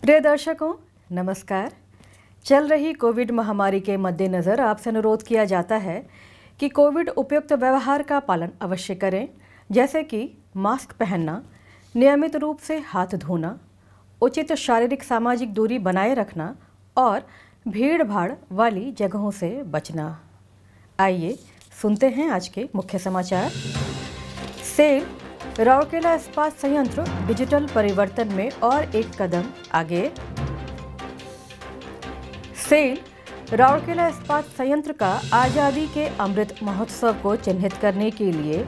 प्रिय दर्शकों, नमस्कार। चल रही कोविड महामारी के मद्देनज़र आपसे अनुरोध किया जाता है कि कोविड उपयुक्त व्यवहार का पालन अवश्य करें, जैसे कि मास्क पहनना, नियमित रूप से हाथ धोना, उचित शारीरिक सामाजिक दूरी बनाए रखना और भीड़ भाड़ वाली जगहों से बचना। आइए सुनते हैं आज के मुख्य समाचार। सेल राउरकेला इस्पात संयंत्र डिजिटल परिवर्तन में और एक कदम आगे। सेल राउरकेला इस्पात संयंत्र का आज़ादी के अमृत महोत्सव को चिन्हित करने के लिए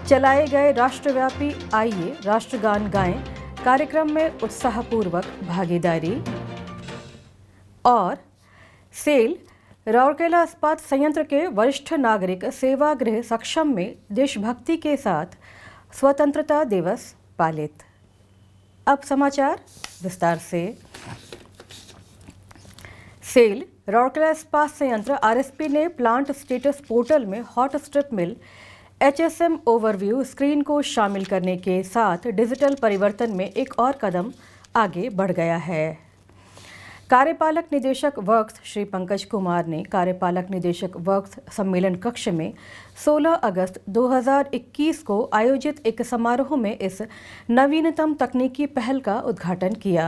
चलाए गए राष्ट्रव्यापी आइए राष्ट्रगान गाएं कार्यक्रम में उत्साहपूर्वक भागीदारी। और सेल राउरकेला इस्पात संयंत्र के वरिष्ठ नागरिक सेवागृह सक्षम में देशभक्ति के साथ स्वतंत्रता दिवस पालित। अब समाचार विस्तार से। सेल राउरकेला इस्पात संयंत्र आरएसपी ने प्लांट स्टेटस पोर्टल में हॉट स्ट्रिप मिल एचएसएम ओवरव्यू स्क्रीन को शामिल करने के साथ डिजिटल परिवर्तन में एक और कदम आगे बढ़ गया है। कार्यपालक निदेशक वर्क्स श्री पंकज कुमार ने कार्यपालक निदेशक वर्क्स सम्मेलन कक्ष में 16 अगस्त 2021 को आयोजित एक समारोह में इस नवीनतम तकनीकी पहल का उद्घाटन किया।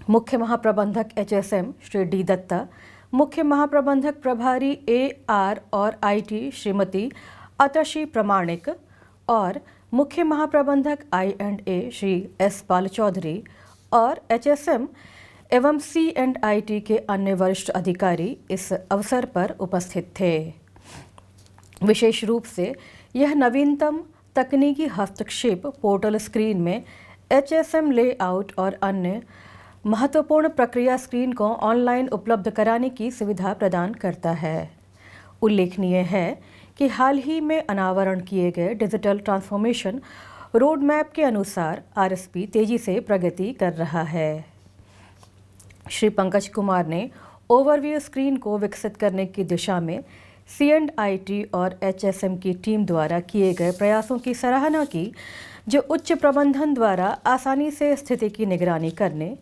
मुख्य महाप्रबंधक एचएसएम श्री डी दत्ता, मुख्य महाप्रबंधक प्रभारी एआर और आईटी श्रीमती अतशी प्रमाणिक और मुख्य महाप्रबंधक आई&ए श्री एस पाल चौधरी और एचएसएम एवं C&IT के अन्य वरिष्ठ अधिकारी इस अवसर पर उपस्थित थे। विशेष रूप से यह नवीनतम तकनीकी हस्तक्षेप पोर्टल स्क्रीन में HSM लेआउट और अन्य महत्वपूर्ण प्रक्रिया स्क्रीन को ऑनलाइन उपलब्ध कराने की सुविधा प्रदान करता है। उल्लेखनीय है कि हाल ही में अनावरण किए गए डिजिटल ट्रांसफॉर्मेशन रोड मैप के अनुसार आरएसपी तेजी से प्रगति कर रहा है। श्री पंकज कुमार ने ओवरव्यू स्क्रीन को विकसित करने की दिशा में C&IT और HSM की टीम द्वारा किए गए प्रयासों की सराहना की, जो उच्च प्रबंधन द्वारा आसानी से स्थिति की निगरानी करने,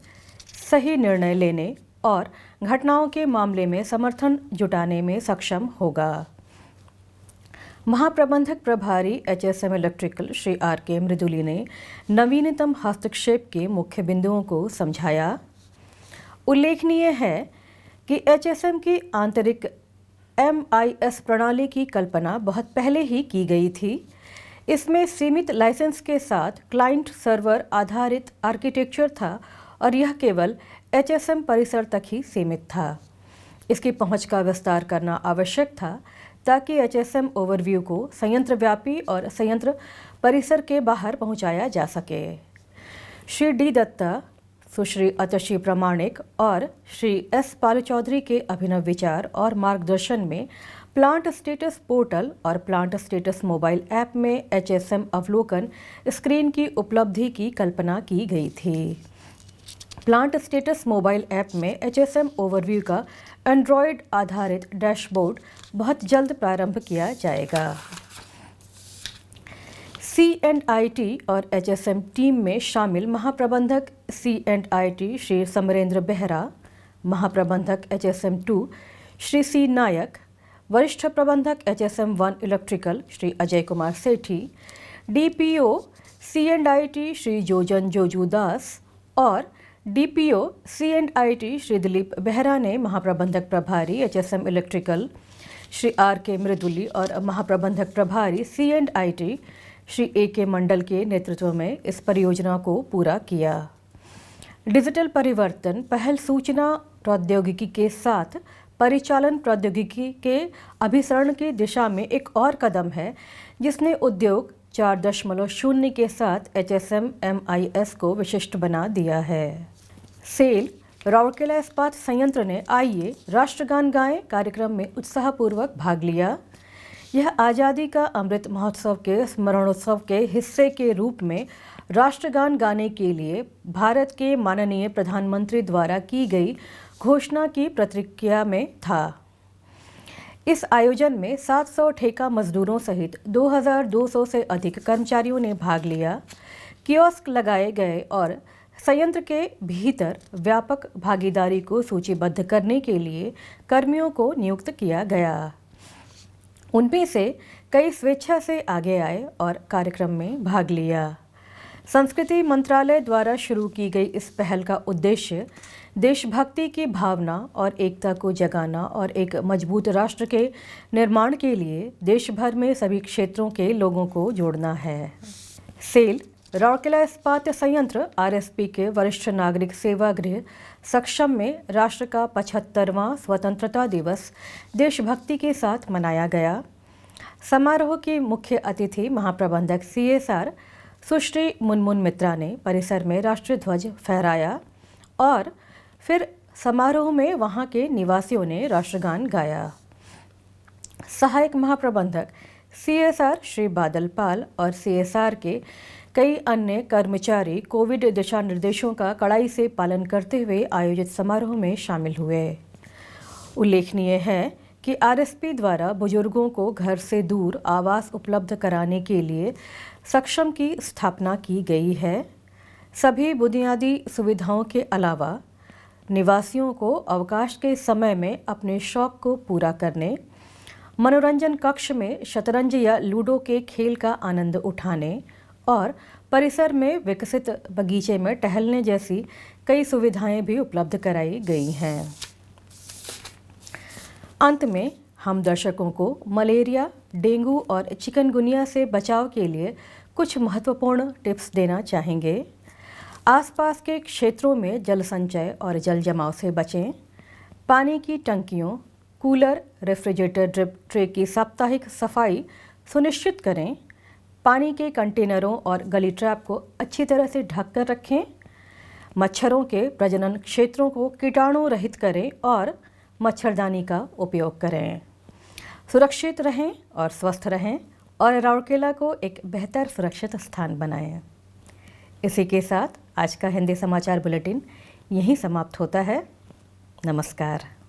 सही निर्णय लेने और घटनाओं के मामले में समर्थन जुटाने में सक्षम होगा। महाप्रबंधक प्रभारी HSM इलेक्ट्रिकल श्री R.K. मृदुली ने नवीनतम हस्तक्षेप के मुख्य बिंदुओं को समझाया। उल्लेखनीय है कि HSM की आंतरिक MIS प्रणाली की कल्पना बहुत पहले ही की गई थी। इसमें सीमित लाइसेंस के साथ क्लाइंट सर्वर आधारित आर्किटेक्चर था और यह केवल HSM परिसर तक ही सीमित था। इसकी पहुंच का विस्तार करना आवश्यक था ताकि HSM ओवरव्यू को संयंत्र व्यापी और संयंत्र परिसर के बाहर पहुंचाया जा सके। श्री डी दत्ता, सुश्री अतशी प्रमाणिक और श्री एस पाल चौधरी के अभिनव विचार और मार्गदर्शन में प्लांट स्टेटस पोर्टल और प्लांट स्टेटस मोबाइल ऐप में HSM अवलोकन स्क्रीन की उपलब्धि की कल्पना की गई थी। प्लांट स्टेटस मोबाइल ऐप में HSM ओवरव्यू का एंड्रॉयड आधारित डैशबोर्ड बहुत जल्द प्रारंभ किया जाएगा। C&IT और HSM टीम में शामिल महाप्रबंधक C&IT श्री समरेंद्र बेहरा, महाप्रबंधक HSM2 श्री C नायक, वरिष्ठ प्रबंधक HSM1 इलेक्ट्रिकल श्री अजय कुमार सेठी, DPO C&IT श्री जोजन जोजू दास और DPO C&IT श्री दिलीप बेहरा ने महाप्रबंधक प्रभारी HSM इलेक्ट्रिकल श्री R.K. मृदुली और महाप्रबंधक प्रभारी C&IT श्री A.K. मंडल के नेतृत्व में इस परियोजना को पूरा किया। डिजिटल परिवर्तन पहल सूचना प्रौद्योगिकी के साथ परिचालन प्रौद्योगिकी के अभिसरण की दिशा में एक और कदम है, जिसने उद्योग 4.0 के साथ HSM MIS को विशिष्ट बना दिया है। सेल राउरकेला इस्पात संयंत्र ने आइए राष्ट्रगान गाएं कार्यक्रम में उत्साहपूर्वक भाग लिया। यह आज़ादी का अमृत महोत्सव के स्मरणोत्सव के हिस्से के रूप में राष्ट्रगान गाने के लिए भारत के माननीय प्रधानमंत्री द्वारा की गई घोषणा की प्रतिक्रिया में था। इस आयोजन में 700 ठेका मजदूरों सहित 2200 से अधिक कर्मचारियों ने भाग लिया। कियोस्क लगाए गए और संयंत्र के भीतर व्यापक भागीदारी को सूचीबद्ध करने के लिए कर्मियों को नियुक्त किया गया। उनमें से कई स्वेच्छा से आगे आए और कार्यक्रम में भाग लिया। संस्कृति मंत्रालय द्वारा शुरू की गई इस पहल का उद्देश्य देशभक्ति की भावना और एकता को जगाना और एक मजबूत राष्ट्र के निर्माण के लिए देश भर में सभी क्षेत्रों के लोगों को जोड़ना है। सेल राउरकेला इस्पात संयंत्र आरएसपी के वरिष्ठ नागरिक सेवा गृह सक्षम में राष्ट्र का 75वां स्वतंत्रता दिवस देशभक्ति के साथ मनाया गया। समारोह की मुख्य अतिथि महाप्रबंधक CSR सुश्री मुनमुन मित्रा ने परिसर में राष्ट्रीय ध्वज फहराया और फिर समारोह में वहां के निवासियों ने राष्ट्रगान गाया। सहायक महाप्रबंधक CSR श्री बादल पाल और CSR के कई अन्य कर्मचारी कोविड दिशा निर्देशों का कड़ाई से पालन करते हुए आयोजित समारोह में शामिल हुए। उल्लेखनीय है कि आरएसपी द्वारा बुजुर्गों को घर से दूर आवास उपलब्ध कराने के लिए सक्षम की स्थापना की गई है। सभी बुनियादी सुविधाओं के अलावा निवासियों को अवकाश के समय में अपने शौक को पूरा करने, मनोरंजन कक्ष में शतरंज या लूडो के खेल का आनंद उठाने और परिसर में विकसित बगीचे में टहलने जैसी कई सुविधाएं भी उपलब्ध कराई गई हैं। अंत में हम दर्शकों को मलेरिया, डेंगू और चिकनगुनिया से बचाव के लिए कुछ महत्वपूर्ण टिप्स देना चाहेंगे। आसपास के क्षेत्रों में जल संचय और जल जमाव से बचें। पानी की टंकियों, कूलर, रेफ्रिजरेटर ड्रिप ट्रे की साप्ताहिक सफाई सुनिश्चित करें। पानी के कंटेनरों और गली ट्रैप को अच्छी तरह से ढक कर रखें। मच्छरों के प्रजनन क्षेत्रों को कीटाणु रहित करें और मच्छरदानी का उपयोग करें। सुरक्षित रहें और स्वस्थ रहें और राउरकेला को एक बेहतर सुरक्षित स्थान बनाएं। इसी के साथ आज का हिंदी समाचार बुलेटिन यहीं समाप्त होता है। नमस्कार।